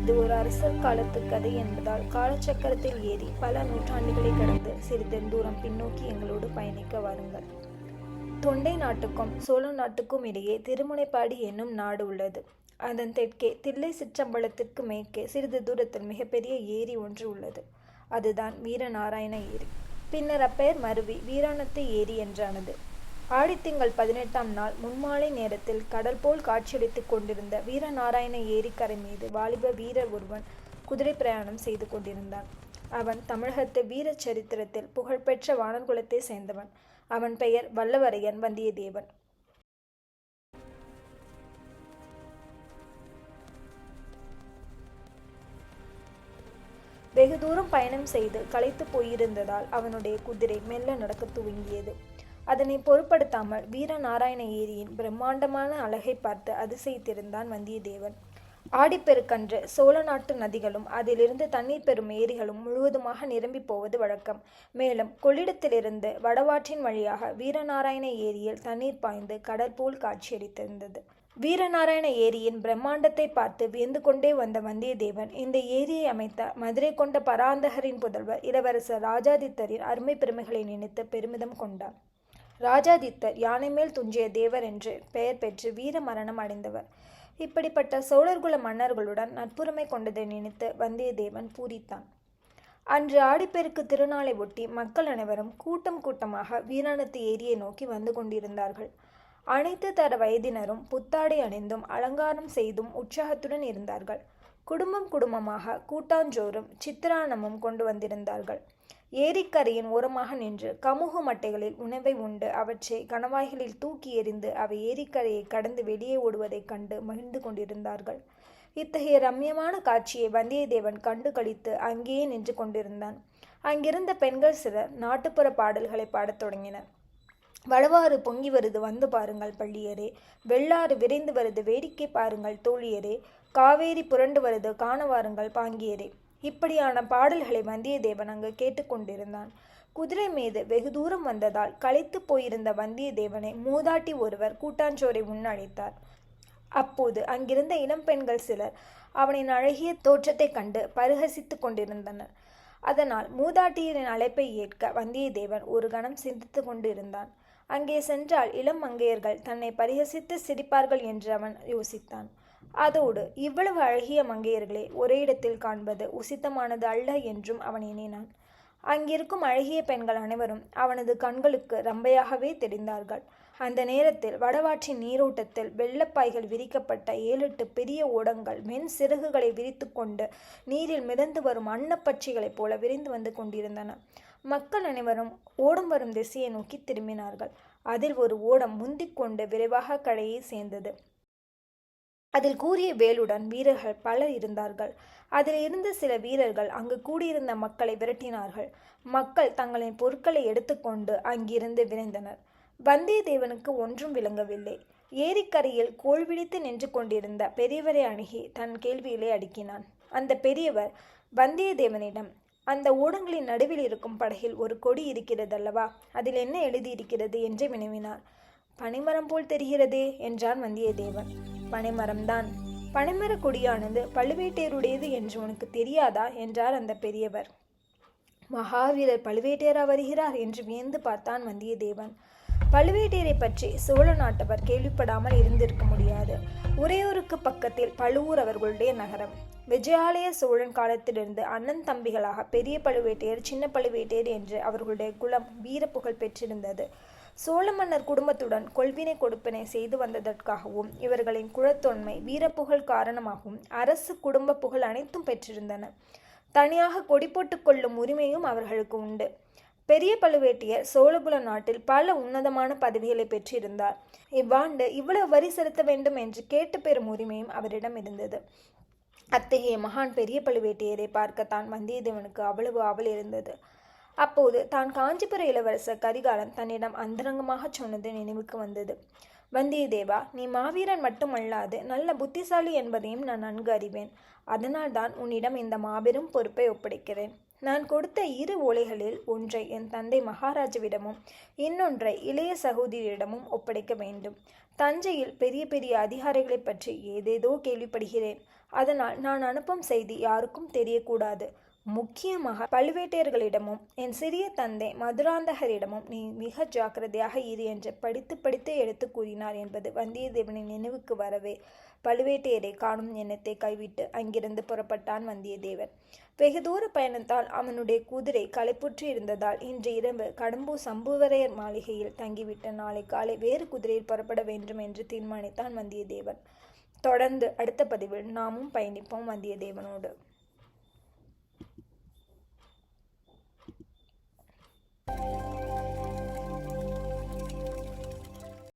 இது ஒரு அரசர் காலத்து கதை என்பதால் காலச்சக்கரத்தில் ஏறி பல நூற்றாண்டுகளை கடந்து சிறிது தூரம் பின்னோக்கி எங்களோடு பயணிக்க வாருங்கள். தொண்டை நாட்டுக்கும் சோழ நாட்டுக்கும் இடையே திருமுனைப்பாடி என்னும் நாடு உள்ளது. அதன் தெற்கே தில்லை சிற்றம்பலத்திற்கு மேற்கே சிறிது தூரத்தில் மிகப்பெரிய ஏரி ஒன்று உள்ளது. அதுதான் வீரநாராயண ஏரி. பின்னர் அப்பெயர் மருவி வீராணத்து ஏரி என்றானது. ஆடித்திங்கள் 18ஆம் நாள் முன்மாலை நேரத்தில் கடல் போல் காட்சியளித்துக் கொண்டிருந்த வீரநாராயண ஏரிக்கரை மீது வாலிப வீரர் ஒருவன் குதிரை பிரயாணம் செய்து கொண்டிருந்தான். அவன் தமிழகத்து வீர சரித்திரத்தில் புகழ்பெற்ற வானர்குலத்தை சேர்ந்தவன். அவன் பெயர் வல்லவரையன் வந்தியத்தேவன். வெகு தூரம் பயணம் செய்து களைத்து போயிருந்ததால் அவனுடைய குதிரை மெல்ல நடக்க துவங்கியது. அதனை பொருட்படுத்தாமல் வீரநாராயண ஏரியின் பிரம்மாண்டமான அழகை பார்த்து அதிசயித்திருந்தான் வந்தியத்தேவன். ஆடிப்பெருக்கன்று சோழ நாட்டு நதிகளும் அதிலிருந்து தண்ணீர் பெறும் ஏரிகளும் முழுவதுமாக நிரம்பி போவது வழக்கம். மேலும் கொள்ளிடத்திலிருந்து வடவாற்றின் வழியாக வீரநாராயண ஏரியில் தண்ணீர் பாய்ந்து கடல் போல் காட்சியளித்திருந்தது. வீரநாராயண ஏரியின் பிரம்மாண்டத்தை பார்த்து வியந்து கொண்டே வந்த வந்தியத்தேவன் இந்த ஏரியை அமைத்த மதுரை கொண்ட பராந்தகரின் புதல்வர் இளவரசர் ராஜாதித்தரின் அருமை பெருமைகளை நினைத்து பெருமிதம் கொண்டான். ராஜாதித்தர் யானை மேல் துஞ்சிய தேவர் என்று பெயர் பெற்று வீர மரணம் அடைந்தவர். இப்படிப்பட்ட சோழர்குல மன்னர்களுடன் நட்புரிமை கொண்டதை நினைத்து வந்தியத்தேவன் பூரித்தான். அன்று ஆடிப்பெருக்கு திருநாளை ஒட்டி மக்கள் அனைவரும் கூட்டம் கூட்டமாக வீராணத்து ஏரியை நோக்கி வந்து கொண்டிருந்தார்கள். அனைத்து தர வயதினரும் புத்தாடை அணிந்தும் அலங்காரம் செய்தும் உற்சாகத்துடன் இருந்தார்கள். குடும்பம் குடும்பமாக கூட்டாஞ்சோறும் சித்திரான்னமும் கொண்டு வந்திருந்தார்கள். ஏரிக்கரையின் ஓரமாக நின்று கமுகு மட்டைகளில் உணவை உண்டு அவற்றை கணவாய்களில் தூக்கி எறிந்து அவை ஏரிக்கரையை கடந்து வெளியே ஓடுவதைக் கண்டு மகிழ்ந்து கொண்டிருந்தார்கள். இத்தகைய ரம்யமான காட்சியை வந்தியத்தேவன் கண்டு களித்து அங்கேயே நின்று கொண்டிருந்தான். அங்கிருந்த பெண்கள் சிலர் நாட்டுப்புற பாடல்களை பாடத் தொடங்கினர். வடவாறு பொங்கி வருது வந்து பாருங்கள் பள்ளியரே, வெள்ளாறு விரைந்து வருது வேடிக்கை பாருங்கள் தோழியரே, காவேரி புரண்டு வருது காண வாருங்கள் பாங்கியரே. இப்படியான பாடல்களை வந்தியத்தேவன் அங்கு கேட்டுக்கொண்டிருந்தான். குதிரை மீது வெகு தூரம் வந்ததால் களைத்து போயிருந்த வந்தியத்தேவனை மூதாட்டி ஒருவர் கூட்டாஞ்சோரை முன்னழைத்தார். அப்போது அங்கிருந்த இளம்பெண்கள் சிலர் அவனின் அழகிய தோற்றத்தை கண்டு பரிகசித்து கொண்டிருந்தனர். அதனால் மூதாட்டியரின் அழைப்பை ஏற்க வந்தியத்தேவன் ஒரு கணம் சிந்தித்து கொண்டிருந்தான். அங்கே சென்றால் இளம் மங்கையர்கள் தன்னை பரிகசித்து சிரிப்பார்கள் என்று அவன் யோசித்தான். அதோடு இவ்வளவு அழகிய மங்கையர்களை ஒரே இடத்தில் காண்பது உசித்தமானது அல்ல என்றும் அவன் எண்ணினான். அங்கிருக்கும் அழகிய பெண்கள் அனைவரும் அவனது கண்களுக்கு ரம்பையாகவே தெரிந்தார்கள். அந்த நேரத்தில் வடவாற்றின் நீரோட்டத்தில் வெள்ளப்பாய்கள் விரிக்கப்பட்ட 7-8 பெரிய ஓடங்கள் மென் சிறகுகளை விரித்து கொண்டு நீரில் மிதந்து வரும் அன்னப்பட்சிகளைப் போல விரிந்து வந்து கொண்டிருந்தன. மக்கள் அனைவரும் ஓடம் வரும் திசையை நோக்கி திரும்பினார்கள். அதில் ஒரு ஓடம் முந்திக்கொண்டு விரைவாக கரையை சேர்ந்தது. அதில் கூரிய வேலுடன் வீரர்கள் பலர் இருந்தார்கள். அதில் இருந்த சில வீரர்கள் அங்கு கூடியிருந்த மக்களை விரட்டினார்கள். மக்கள் தங்களின் பொருட்களை எடுத்துக்கொண்டு அங்கிருந்து விரைந்தனர். வந்தியத்தேவனுக்கு ஒன்றும் விளங்கவில்லை. ஏரிக்கரையில் கோல் விழித்து நின்று கொண்டிருந்த பெரியவரை அணுகி தன் கேள்விகளை அடுக்கினான். அந்த பெரியவர் வந்தியத்தேவனிடம், அந்த ஓடங்களின் நடுவில் இருக்கும் படகில் ஒரு கொடி இருக்கிறதல்லவா, அதில் என்ன எழுதியிருக்கிறது என்று வினவினார். பனைமரம் போல் தெரிகிறதே என்றான் வந்தியத்தேவன். பனைமரம்தான். பனைமர கொடியானது பழுவேட்டையருடையது என்று உனக்கு தெரியாதா என்றார் அந்த பெரியவர். மகாவீரர் பழுவேட்டையரா வருகிறார் என்று வியந்து பார்த்தான் வந்தியத்தேவன். பழுவேட்டையரை பற்றி சோழ நாட்டவர் கேள்விப்படாமல் இருந்திருக்க முடியாது. உறையூருக்கு பக்கத்தில் பழுவூர் அவர்களுடைய நகரம். விஜயாலய சோழன் காலத்திலிருந்து அண்ணன் தம்பிகளாக பெரிய பழுவேட்டையர் சின்ன பழுவேட்டையர் என்று அவர்களுடைய குலம் வீர புகழ் பெற்றிருந்தது. சோழ மன்னர் குடும்பத்துடன் கொள்வினை கொடுப்பினை செய்து வந்ததற்காகவும் இவர்களின் குலத்தொன்மை வீரப்புகழ் காரணமாகவும் அரசு குடும்ப புகழ் அனைத்தும் பெற்றிருந்தன. தனியாக கொடி போட்டு கொள்ளும் உரிமையும் அவர்களுக்கு உண்டு. பெரிய பழுவேட்டையர் சோழகுல நாட்டில் பல உன்னதமான பதவிகளை பெற்றிருந்தார். இவ்வாண்டு இவ்வளவு வரி செலுத்த வேண்டும் என்று கேட்டு பெறும் உரிமையும் அவரிடம் இருந்தது. அத்தகைய மகான் பெரிய பழுவேட்டையரை பார்க்கத்தான் வந்தியத்தேவனுக்கு அவ்வளவு ஆவல் இருந்தது. அப்போது தான் காஞ்சிபுர இளவரசர் கரிகாலன் தன்னிடம் அந்தரங்கமாக சொன்னது நினைவுக்கு வந்தது. வந்தியத்தேவா, நீ மாவீரன் மட்டுமல்லாது நல்ல புத்திசாலி என்பதையும் நான் நன்கு அறிவேன். அதனால்தான் உன்னிடம் இந்த மாபெரும் பொறுப்பை ஒப்படைக்கிறேன். நான் கொடுத்த 2 ஓலைகளில் ஒன்றை என் தந்தை மகாராஜாவிடமும் இன்னொன்றை இளைய சகோதரியிடமும் ஒப்படைக்க வேண்டும். தஞ்சையில் பெரிய பெரிய அதிகாரிகளை பற்றி ஏதேதோ கேள்விப்படுகிறேன். அதனால் நான் அனுப்பும் செய்தி யாருக்கும் தெரியக்கூடாது. முக்கியமாக பழுவேட்டையர்களிடமும் என் சிறிய தந்தை மதுராந்தகரிடமும் நீ மிக ஜாக்கிரதையாக இரு என்று படித்து படித்து எடுத்து கூறினார் என்பது வந்தியத்தேவனின் நினைவுக்கு வரவே பழுவேட்டையரை காணும் எண்ணத்தை கைவிட்டு அங்கிருந்து புறப்பட்டான் வந்தியத்தேவன். வெகு தூர பயணத்தால் அவனுடைய குதிரை களைப்புற்று இருந்ததால் இன்று இரவு கடம்பூர் சம்புவரையர் மாளிகையில் தங்கிவிட்டு நாளை காலை வேறு குதிரையில் புறப்பட வேண்டும் என்று தீர்மானித்தான் வந்தியத்தேவன். தொடர்ந்து அடுத்த பதிவில் நாமும் பயணிப்போம் வந்தியத்தேவனோடு.